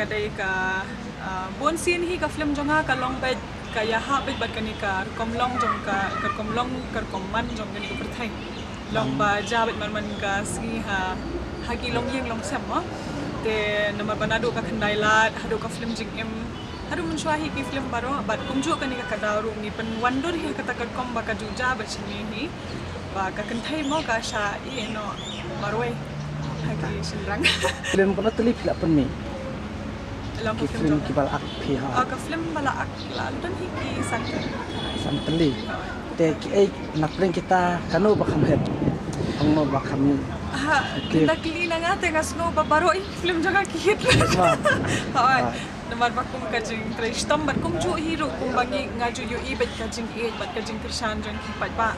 Kadai ka buon scene hi ka film jonga ka long bed ka ya ha bed bad kani ka kom long jong ka kom long kar kom man jong kani ka perthai long ba ja bed man ka si ha ki long yeng long sem ma te nama banado ka khandai lat hado ka film jing em hado mun shwa hi ki film baro bad kum ju kani ka kadaru ni pen wandor hi ka takar kom ba ka ju ja ba chini hi ba ka kanthai mo ka sha i no marwai ha ki shinrang film ko na tuli pila pen mi Ki film ki bal ak phi ha ka film bala ak la dan hi ki santeli te ki ai nak ring kita kanu ba kham het ang no ba kham ha kita kli na nga te ngasno ba baro i film jaga ki hit ha namar ba kum ka jing tristam bat kum ju hero kum bangi ngaju yu i bet ka jing e bat ka jing krishan jong ki pat ba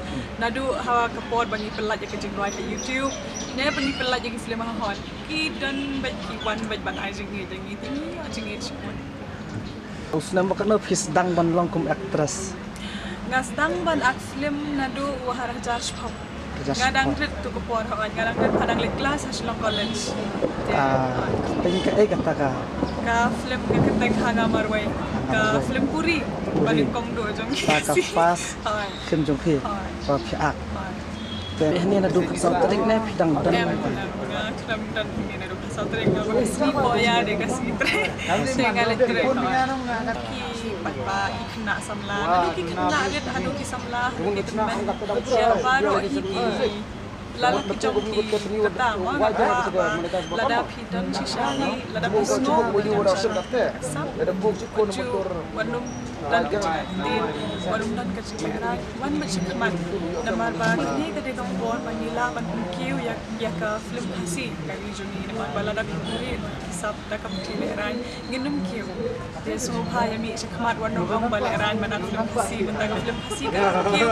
nadu hawa ka pod bangi pelat ka jing right ka youtube ne bangi pelat ki film ha hot ki dan bet ki wan bet ban ai jing e jing i ting jing e chikon usna ba kanu phis dang ban long kum actress ngas dang ban ak film nadu wahara jas phop ngadang rit tu ko por ha ngadang rit padang lit class hasilong college ting ka ai kata ka film ka keteng hanga marwai ka film puri balik kong do jong ka pas film jong phi pa phi ak te ni na du ka sa tarik ne phi dang dan film dan ni na du ka sa tarik na ba si boya de ka si tre se ngale tre ki pat ba ikna samla na ki kna ret hanu ki samla ki temen ya baro ki lalu kicau ki pertama lada pidan sisani lada pisno lada buku wanum dan kecil wanum dan kecil merah wan macam man namar ba ni kadai kang bon manila man kiu ya ka film hasi kali juni namar ba lada pikuri sab da kam merah nginum kiu de so ha ya mi shakmat wanum ang baleran manak film hasi benda ka film hasi ka kiu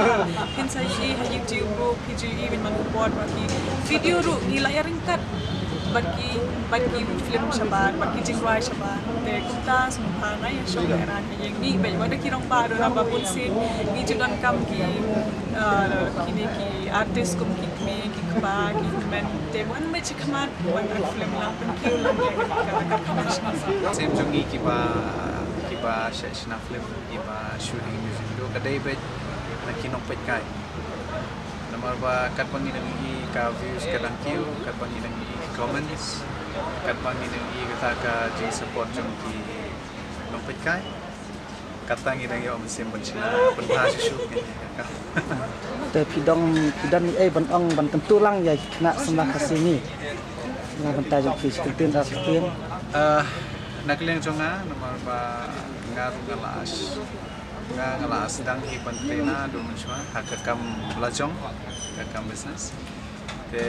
hinsai hi youtube bro pge bin man bon bagi video ru ni layar ringkat bagi film sabar bagi jingwai sabar te kumta sumpa na ya show eran yang ni bai wada kirong ba do raba pun sin ni judan kam ki kini ki artist kum ki me ki ba ki men te wan me chikmat wan film lang pun ki lang ka sem jongi ki ba shashna film ki ba shooting music do kadai bai na kinong pet kai namar ba kat pangi nang i ka views kadang kiu kat pangi nang i comments kat pangi nang i kata ka ji support jong ki nong pet kai kata ngi nang yo mesim benchila benta susu te pidong pidan ni ai ban ong ban tentu lang ya kena sembah kasini na benta jong fi sekentin da sekentin nak leng jonga namar ba ngaru ngalas dang hi pantrena do menswa hakakam lajong kakam business te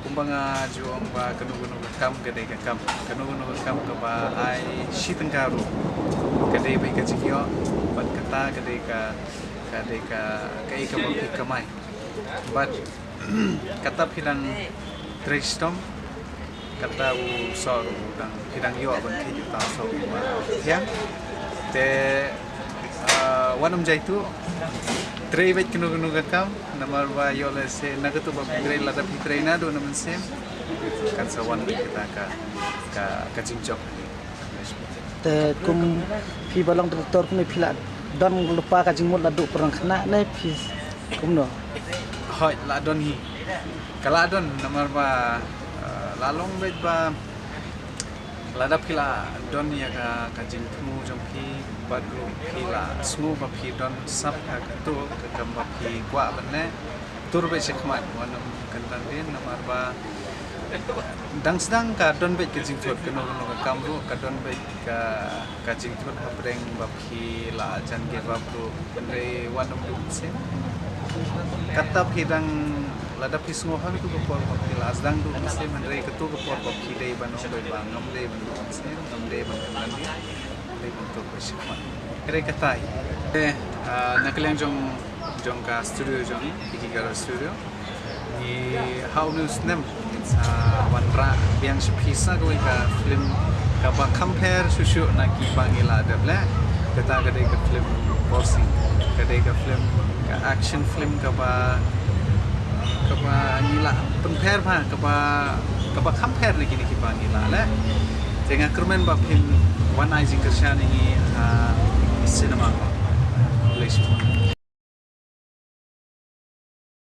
kumbanga juang ba kanu kam gede kakam kanu kam ka ba ai shitengkaru gede bai ka jikyo bat kata gede ka kai ka ba kamai but kata pidang tristom kata u sor dang pidang yo ban ki ta so ya te wanam jaitu trei vet kenu gakam namar ba yole se nagatu ba trei lada pitrei na do naman sem kan sa wan kita ka jinjok te kum phi balong doktor ni phila don lupa ka jingmut ladu perang khna ne phi kum no hoi la don hi kala don namar ba lalong vet ba lada phila don ya ka jingmu jong phi baru pila semua bapi don sab tu kekam bapi kuat benda tur be sekmat wanam kentan din namar ba dang sedang ka don be kejing thot keno kamru ka don be ka jing thot habreng bapi la jan ge babru bende wanam du sen kata pidang lada pismo ha tu ko por bapi la sedang du sen mendrei ketu ko por bapi dei banu be bangam dei banu sen ngam dei ban untuk bersikap. Kira katai. Nak leng jong ka studio jong iki gara studio. I how news nem it's one ra biang sepisa ko ka film ka ba compare susu nak ki bangila ada bla. Kata kadai ka film forcing. Kadai ka film ka action film ka ba la penper ba kapa kamper ni kini kipa ni la le jenga kermen ba pin one eye jing kershan ni cinema